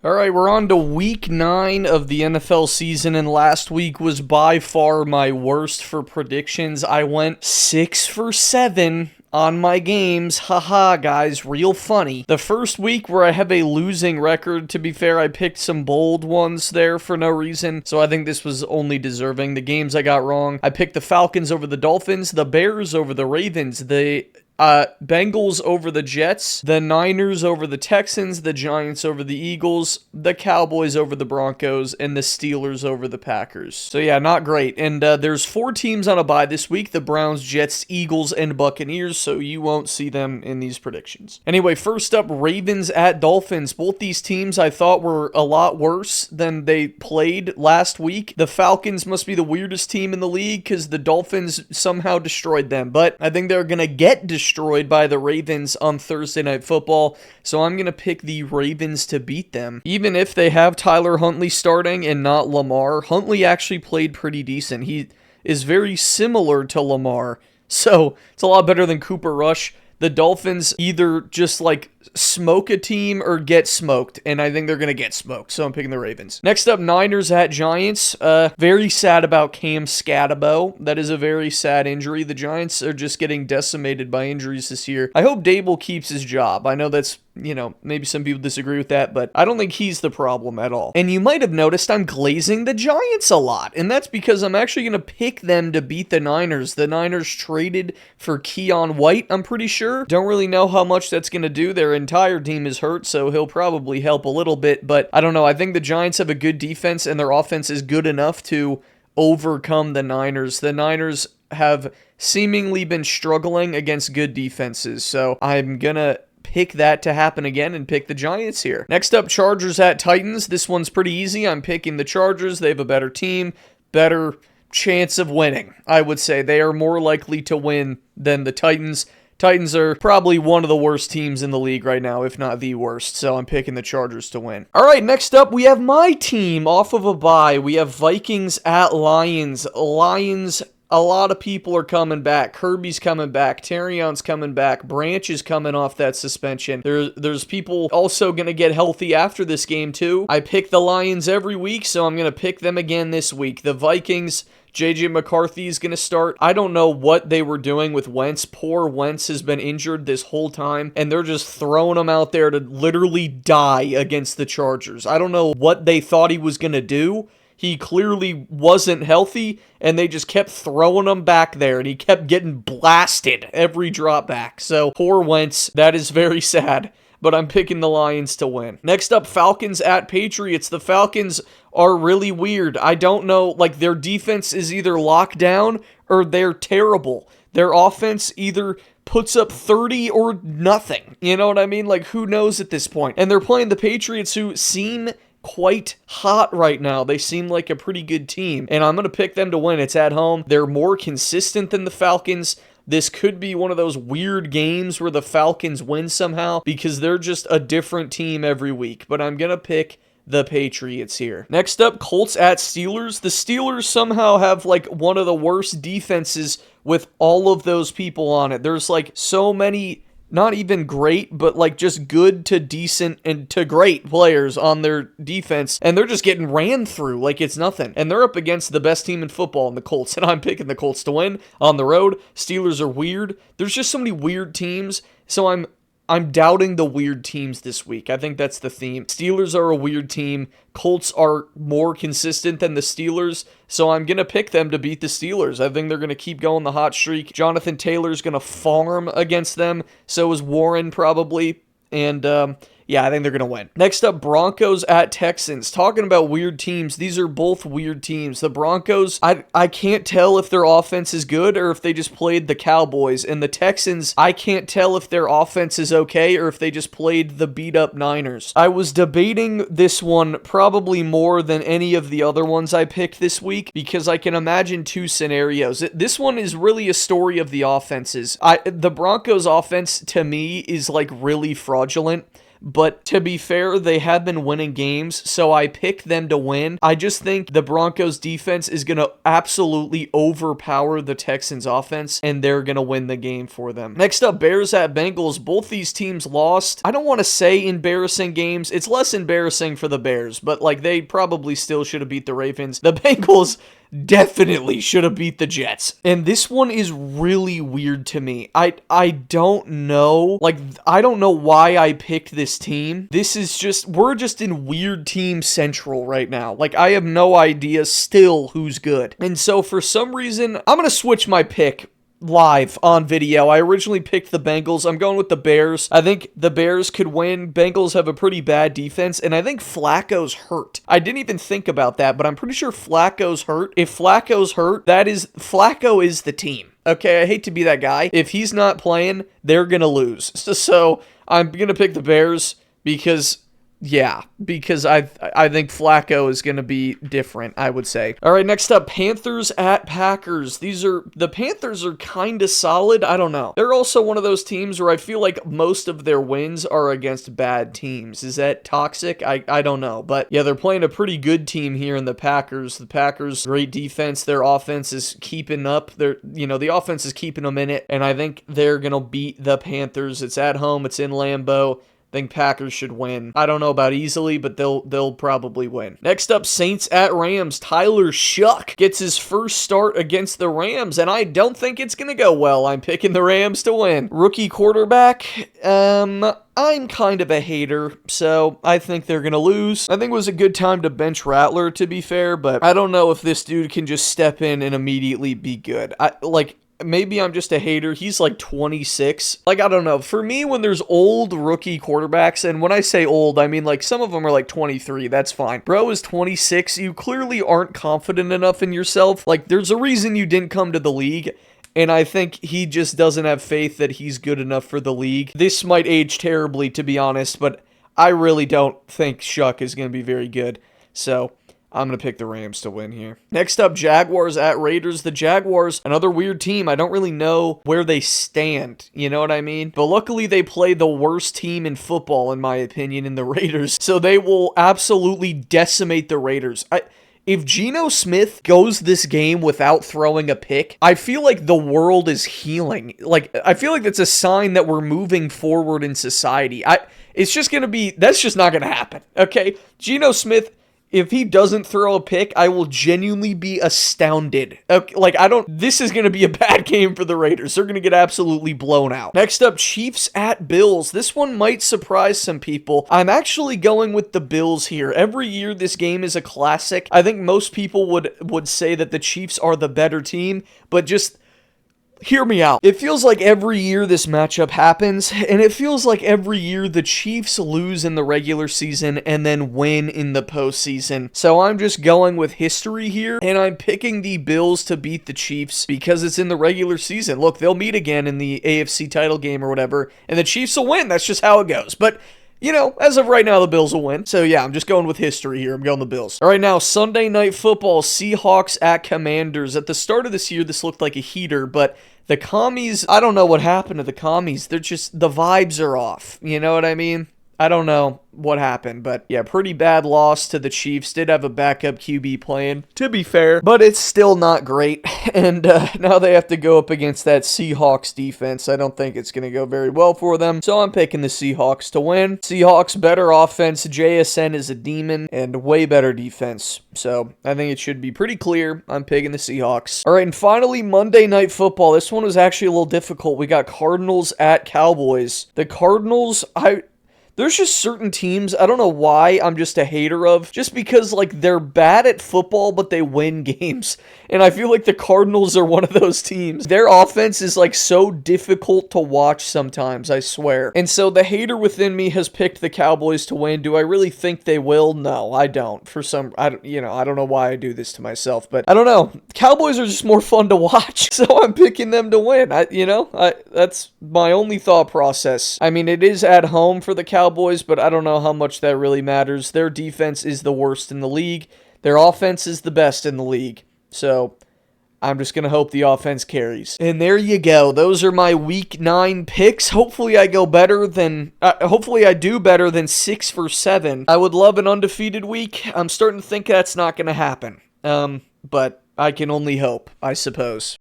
All right, we're on to week 9 of the NFL season, and last week was by far my worst for predictions. I went 6 for 7 on my games. Haha, guys, real funny. The first week where I have a losing record, to be fair, I picked some bold ones there for no reason, so I think this was only deserving. The games I got wrong, I picked the Falcons over the Dolphins, the Bears over the Ravens, the Bengals over the Jets, the Niners over the Texans, the Giants over the Eagles, the Cowboys over the Broncos, and the Steelers over the Packers. So yeah, not great. And there's 4 teams on a bye this week, the Browns, Jets, Eagles, and Buccaneers, so you won't see them in these predictions. Anyway, first up, Ravens at Dolphins. Both these teams I thought were a lot worse than they played last week. The Falcons must be the weirdest team in the league because the Dolphins somehow destroyed them, but I think they're going to get destroyed by the Ravens on Thursday Night Football, so I'm going to pick the Ravens to beat them. Even if they have Tyler Huntley starting and not Lamar, Huntley actually played pretty decent. He is very similar to Lamar, so it's a lot better than Cooper Rush. The Dolphins either just smoke a team or get smoked, and I think they're going to get smoked, so I'm picking the Ravens. Next up, Niners at Giants. Very sad about Cam Scatabo. That is a very sad injury. The Giants are just getting decimated by injuries this year. I hope Dable keeps his job. I know that's, maybe some people disagree with that, but I don't think he's the problem at all. And you might have noticed I'm glazing the Giants a lot, and that's because I'm actually going to pick them to beat the Niners. The Niners traded for Keon White, I'm pretty sure. Don't really know how much that's going to do. Their entire team is hurt, so he'll probably help a little bit, but I don't know. I think the Giants have a good defense, and their offense is good enough to overcome the Niners. The Niners have seemingly been struggling against good defenses, so I'm going to pick that to happen again and pick the Giants here. Next up, Chargers at Titans. This one's pretty easy. I'm picking the Chargers. They have a better team, better chance of winning, I would say. They are more likely to win than the Titans. Titans are probably one of the worst teams in the league right now, if not the worst, so I'm picking the Chargers to win. All right, next up, we have my team off of a bye. We have Vikings at Lions. Lions, a lot of people are coming back. Kirby's coming back. Terrion's coming back. Branch is coming off that suspension. There's people also going to get healthy after this game, too. I pick the Lions every week, so I'm going to pick them again this week. The Vikings, J.J. McCarthy is going to start. I don't know what they were doing with Wentz. Poor Wentz has been injured this whole time, and they're just throwing him out there to literally die against the Chargers. I don't know what they thought he was going to do. He clearly wasn't healthy, and they just kept throwing him back there, and he kept getting blasted every drop back. So, poor Wentz. That is very sad, but I'm picking the Lions to win. Next up, Falcons at Patriots. The Falcons are really weird. I don't know, their defense is either locked down or they're terrible. Their offense either puts up 30 or nothing. You know what I mean? Who knows at this point? And they're playing the Patriots, who seem quite hot right now. They seem like a pretty good team, and I'm going to pick them to win. It's at home. They're more consistent than the Falcons. This could be one of those weird games where the Falcons win somehow because they're just a different team every week, but I'm going to pick the Patriots here. Next up, Colts at Steelers. The Steelers somehow have one of the worst defenses with all of those people on it. There's so many, not even great, but just good to decent and to great players on their defense, and they're just getting ran through like it's nothing. And they're up against the best team in football in the Colts, and I'm picking the Colts to win on the road. Steelers are weird. There's just so many weird teams, so I'm doubting the weird teams this week. I think that's the theme. Steelers are a weird team. Colts are more consistent than the Steelers, so I'm going to pick them to beat the Steelers. I think they're going to keep going the hot streak. Jonathan Taylor's going to farm against them. So is Warren probably. And yeah, I think they're going to win. Next up, Broncos at Texans. Talking about weird teams, these are both weird teams. The Broncos, I can't tell if their offense is good or if they just played the Cowboys. And the Texans, I can't tell if their offense is okay or if they just played the beat-up Niners. I was debating this one probably more than any of the other ones I picked this week because I can imagine 2 scenarios. This one is really a story of the offenses. The Broncos offense, to me, is really fraudulent. But to be fair, they have been winning games, so I picked them to win. I just think the Broncos defense is going to absolutely overpower the Texans offense, and they're going to win the game for them. Next up, Bears at Bengals. Both these teams lost. I don't want to say embarrassing games. It's less embarrassing for the Bears, but like they probably still should have beat the Ravens. The Bengals definitely should have beat the Jets. And this one is really weird to me. I don't know. Like, I don't know why I picked this team. This is just, we're just in weird team central right now. Like, I have no idea still who's good. And so for some reason, I'm going to switch my pick live on video. I originally picked the Bengals. I'm going with the Bears. I think the Bears could win. Bengals have a pretty bad defense, and I think Flacco's hurt. I didn't even think about that, but I'm pretty sure Flacco's hurt. If Flacco's hurt, Flacco is the team. Okay, I hate to be that guy. If he's not playing, they're going to lose. So I'm going to pick the Bears because I think Flacco is going to be different, I would say. All right, next up, Panthers at Packers. The Panthers are kind of solid. I don't know. They're also one of those teams where I feel like most of their wins are against bad teams. Is that toxic? I don't know. But yeah, they're playing a pretty good team here in the Packers. The Packers, great defense. Their offense is keeping up. The offense is keeping them in it, and I think they're going to beat the Panthers. It's at home. It's in Lambeau. I think Packers should win. I don't know about easily, but they'll probably win. Next up, Saints at Rams. Tyler Shuck gets his first start against the Rams, and I don't think it's going to go well. I'm picking the Rams to win. Rookie quarterback, I'm kind of a hater, so I think they're going to lose. I think it was a good time to bench Rattler, to be fair, but I don't know if this dude can just step in and immediately be good. Maybe I'm just a hater. He's like 26. Like, I don't know. For me, when there's old rookie quarterbacks, and when I say old, I mean like some of them are like 23. That's fine. Bro is 26. You clearly aren't confident enough in yourself. Like, there's a reason you didn't come to the league. And I think he just doesn't have faith that he's good enough for the league. This might age terribly, to be honest, but I really don't think Shuck is going to be very good. So I'm going to pick the Rams to win here. Next up, Jaguars at Raiders. The Jaguars, another weird team. I don't really know where they stand. You know what I mean? But luckily, they play the worst team in football, in my opinion, in the Raiders. So they will absolutely decimate the Raiders. If Geno Smith goes this game without throwing a pick, I feel like the world is healing. Like, I feel like that's a sign that we're moving forward in society. That's just not going to happen. Okay? Geno Smith, if he doesn't throw a pick, I will genuinely be astounded. Okay, this is going to be a bad game for the Raiders. They're going to get absolutely blown out. Next up, Chiefs at Bills. This one might surprise some people. I'm actually going with the Bills here. Every year, this game is a classic. I think most people would say that the Chiefs are the better team, but just hear me out. It feels like every year this matchup happens, and it feels like every year the Chiefs lose in the regular season and then win in the postseason. So I'm just going with history here, and I'm picking the Bills to beat the Chiefs because it's in the regular season. Look, they'll meet again in the AFC title game or whatever, and the Chiefs will win. That's just how it goes. But as of right now, the Bills will win. So, yeah, I'm just going with history here. I'm going the Bills. All right, now, Sunday Night Football, Seahawks at Commanders. At the start of this year, this looked like a heater, but the Commies, I don't know what happened to the Commies. The vibes are off. You know what I mean? I don't know what happened, but yeah, pretty bad loss to the Chiefs. Did have a backup QB playing, to be fair, but it's still not great. And now they have to go up against that Seahawks defense. I don't think it's going to go very well for them, so I'm picking the Seahawks to win. Seahawks, better offense. JSN is a demon, and way better defense. So I think it should be pretty clear. I'm picking the Seahawks. All right, and finally, Monday Night Football. This one was actually a little difficult. We got Cardinals at Cowboys. The Cardinals, there's just certain teams, I don't know why I'm just a hater of, just because, like, they're bad at football, but they win games. And I feel like the Cardinals are one of those teams. Their offense is, like, so difficult to watch sometimes, I swear. And so the hater within me has picked the Cowboys to win. Do I really think they will? No, I don't. I don't know why I do this to myself, but I don't know. Cowboys are just more fun to watch, so I'm picking them to win. That's my only thought process. I mean, it is at home for the Cowboys, but I don't know how much that really matters. Their defense is the worst in the league. Their offense is the best in the league. So I'm just going to hope the offense carries. And there you go. Those are my week 9 picks. Hopefully I do better than 6 for 7. I would love an undefeated week. I'm starting to think that's not going to happen. But I can only hope, I suppose.